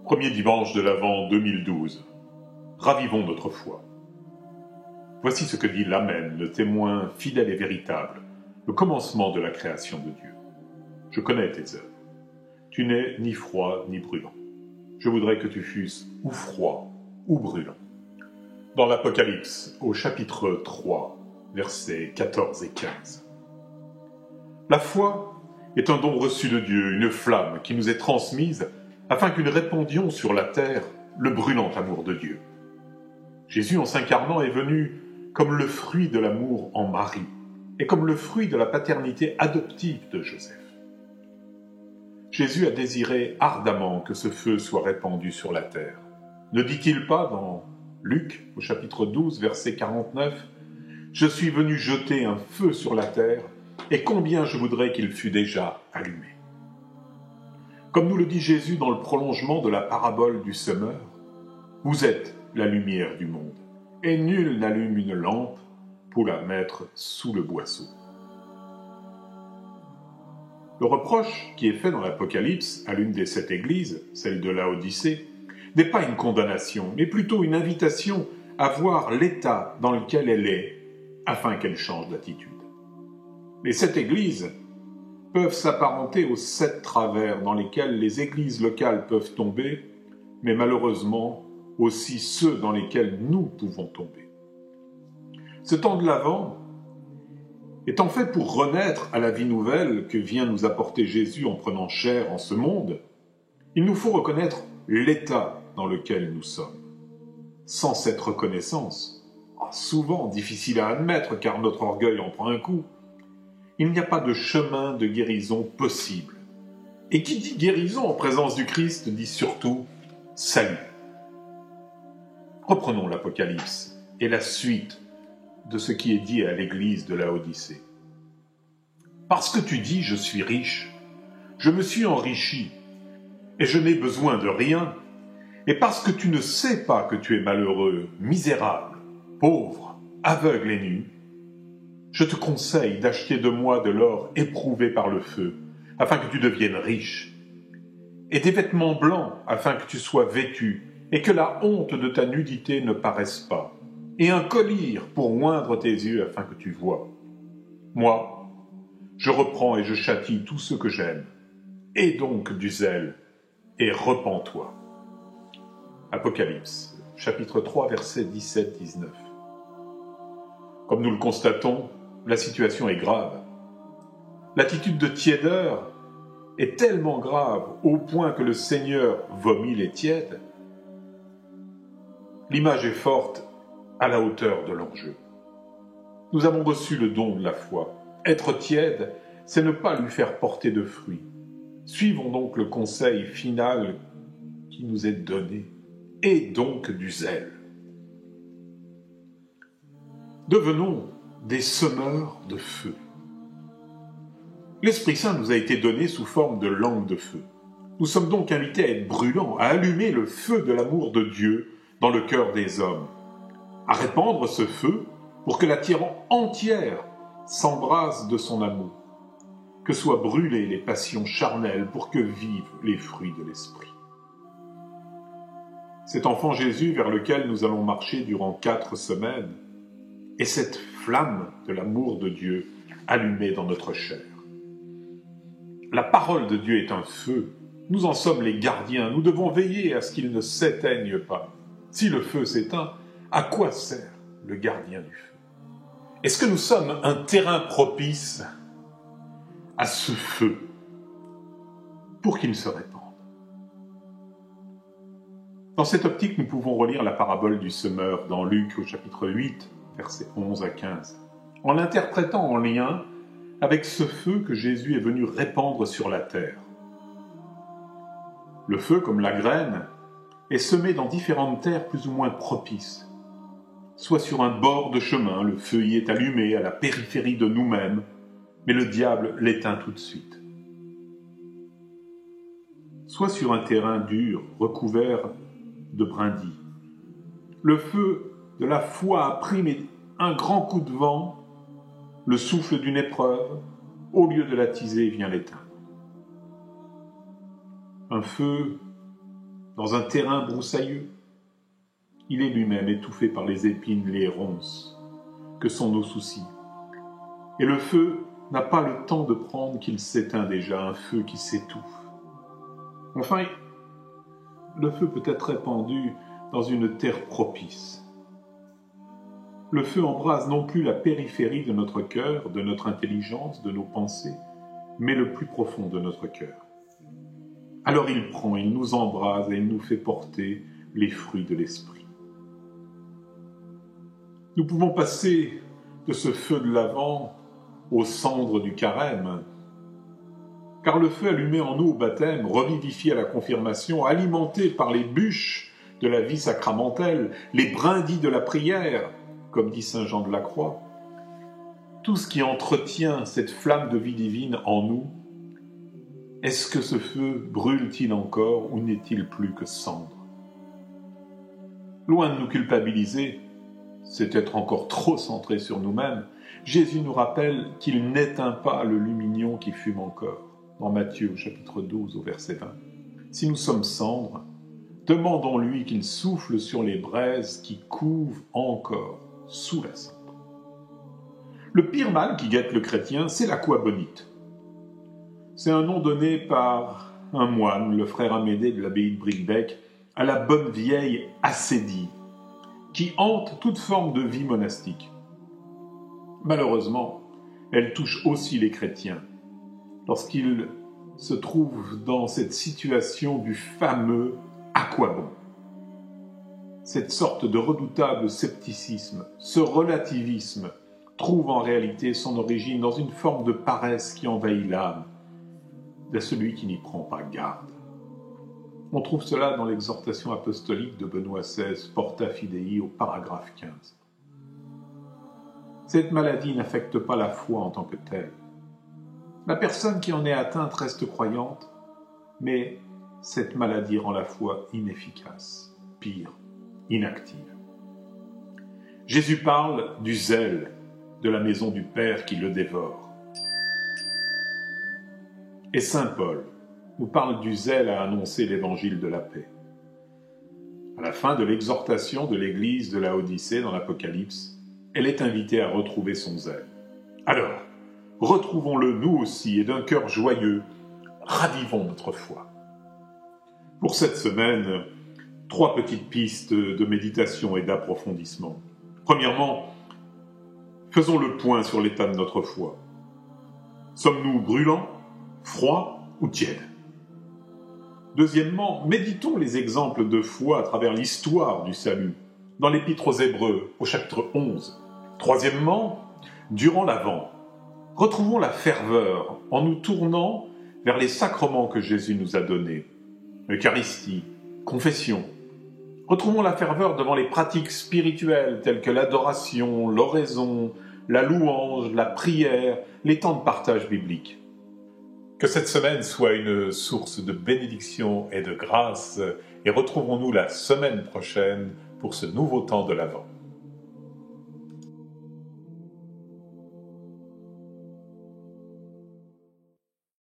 Premier dimanche de l'Avent 2012. Ravivons notre foi. Voici ce que dit l'Amen, le témoin fidèle et véritable, le commencement de la création de Dieu. Je connais tes œuvres. Tu n'es ni froid ni brûlant. Je voudrais que tu fusses ou froid ou brûlant. Dans l'Apocalypse, au chapitre 3, versets 14 et 15. La foi est un don reçu de Dieu, une flamme qui nous est transmise afin que nous répandions sur la terre le brûlant amour de Dieu. Jésus, en s'incarnant, est venu comme le fruit de l'amour en Marie et comme le fruit de la paternité adoptive de Joseph. Jésus a désiré ardemment que ce feu soit répandu sur la terre. Ne dit-il pas dans Luc, au chapitre 12, verset 49, « Je suis venu jeter un feu sur la terre, et combien je voudrais qu'il fût déjà allumé. » Comme nous le dit Jésus dans le prolongement de la parabole du semeur, « Vous êtes la lumière du monde, et nul n'allume une lampe pour la mettre sous le boisseau. » Le reproche qui est fait dans l'Apocalypse à l'une des 7 églises, celle de Laodicée, n'est pas une condamnation, mais plutôt une invitation à voir l'état dans lequel elle est, afin qu'elle change d'attitude. Les 7 églises peuvent s'apparenter aux 7 travers dans lesquels les églises locales peuvent tomber, mais malheureusement aussi ceux dans lesquels nous pouvons tomber. Ce temps de l'Avent est en fait pour renaître à la vie nouvelle que vient nous apporter Jésus en prenant chair en ce monde. Il nous faut reconnaître l'état dans lequel nous sommes. Sans cette reconnaissance, souvent difficile à admettre car notre orgueil en prend un coup, il n'y a pas de chemin de guérison possible. Et qui dit guérison en présence du Christ dit surtout salut. Reprenons l'Apocalypse et la suite de ce qui est dit à l'église de Laodicée. Parce que tu dis « je suis riche, je me suis enrichi, et je n'ai besoin de rien », et parce que tu ne sais pas que tu es malheureux, misérable, pauvre, aveugle et nu, je te conseille d'acheter de moi de l'or éprouvé par le feu, afin que tu deviennes riche, et des vêtements blancs, afin que tu sois vêtu, et que la honte de ta nudité ne paraisse pas, et un collier pour oindre tes yeux, afin que tu vois. Moi, je reprends et je châtie tous ceux que j'aime. Aie donc du zèle, et repens-toi. Apocalypse, chapitre 3, versets 17-19. Comme nous le constatons, la situation est grave. L'attitude de tiédeur est tellement grave au point que le Seigneur vomit les tièdes. L'image est forte à la hauteur de l'enjeu. Nous avons reçu le don de la foi. Être tiède, c'est ne pas lui faire porter de fruits. Suivons donc le conseil final qui nous est donné. Et donc du zèle. Devenons des semeurs de feu. L'Esprit Saint nous a été donné sous forme de langue de feu. Nous sommes donc invités à être brûlants, à allumer le feu de l'amour de Dieu dans le cœur des hommes, à répandre ce feu pour que la terre entière s'embrase de son amour, que soient brûlées les passions charnelles pour que vivent les fruits de l'Esprit. Cet enfant Jésus vers lequel nous allons marcher durant 4 semaines est cette flamme de l'amour de Dieu allumée dans notre chair. La parole de Dieu est un feu. Nous en sommes les gardiens. Nous devons veiller à ce qu'il ne s'éteigne pas. Si le feu s'éteint, à quoi sert le gardien du feu? Est-ce que nous sommes un terrain propice à ce feu pour qu'il se répande? Dans cette optique, nous pouvons relire la parabole du semeur dans Luc au chapitre 8, versets 11 à 15, en l'interprétant en lien avec ce feu que Jésus est venu répandre sur la terre. Le feu, comme la graine, est semé dans différentes terres plus ou moins propices. Soit sur un bord de chemin, le feu y est allumé à la périphérie de nous-mêmes, mais le diable l'éteint tout de suite. Soit sur un terrain dur, recouvert de brindilles. Le feu de la foi a pris un grand coup de vent, le souffle d'une épreuve, au lieu de l'attiser, vient l'éteindre. Un feu dans un terrain broussailleux. Il est lui-même étouffé par les épines, les ronces, que sont nos soucis. Et le feu n'a pas le temps de prendre qu'il s'éteint déjà, un feu qui s'étouffe. Enfin, le feu peut être répandu dans une terre propice. Le feu embrase non plus la périphérie de notre cœur, de notre intelligence, de nos pensées, mais le plus profond de notre cœur. Alors il prend, il nous embrase et il nous fait porter les fruits de l'esprit. Nous pouvons passer de ce feu de l'Avent aux cendres du carême, car le feu allumé en nous au baptême, revivifié à la confirmation, alimenté par les bûches de la vie sacramentelle, les brindilles de la prière, comme dit saint Jean de la Croix, tout ce qui entretient cette flamme de vie divine en nous, est-ce que ce feu brûle-t-il encore ou n'est-il plus que cendre? Loin de nous culpabiliser, c'est être encore trop centré sur nous-mêmes, Jésus nous rappelle qu'il n'éteint pas le lumignon qui fume encore, dans Matthieu au chapitre 12 au verset 20. Si nous sommes cendres, demandons-lui qu'il souffle sur les braises qui couvent encore sous la cendre. Le pire mal qui guette le chrétien, c'est l'aquabonite. C'est un nom donné par un moine, le frère Amédée de l'abbaye de Bricquebec, à la bonne vieille ascédie, qui hante toute forme de vie monastique. Malheureusement, elle touche aussi les chrétiens, lorsqu'ils se trouvent dans cette situation du fameux « à quoi bon ?» Cette sorte de redoutable scepticisme, ce relativisme, trouve en réalité son origine dans une forme de paresse qui envahit l'âme de celui qui n'y prend pas garde. On trouve cela dans l'exhortation apostolique de Benoît XVI, Porta Fidei, au paragraphe 15. Cette maladie n'affecte pas la foi en tant que telle. La personne qui en est atteinte reste croyante, mais cette maladie rend la foi inefficace, pire, inactive. Jésus parle du zèle de la maison du Père qui le dévore. Et saint Paul nous parle du zèle à annoncer l'évangile de la paix. À la fin de l'exhortation de l'église de la Odyssée dans l'Apocalypse, elle est invitée à retrouver son zèle. Alors, retrouvons-le nous aussi et d'un cœur joyeux, ravivons notre foi. Pour cette semaine, 3 petites pistes de méditation et d'approfondissement. Premièrement, faisons le point sur l'état de notre foi. Sommes-nous brûlants, froids ou tièdes? Deuxièmement, méditons les exemples de foi à travers l'histoire du salut, dans l'Épître aux Hébreux, au chapitre 11. Troisièmement, durant l'Avent, retrouvons la ferveur en nous tournant vers les sacrements que Jésus nous a donnés. Eucharistie, confession. Retrouvons la ferveur devant les pratiques spirituelles telles que l'adoration, l'oraison, la louange, la prière, les temps de partage biblique. Que cette semaine soit une source de bénédiction et de grâce, et retrouvons-nous la semaine prochaine pour ce nouveau temps de l'Avent.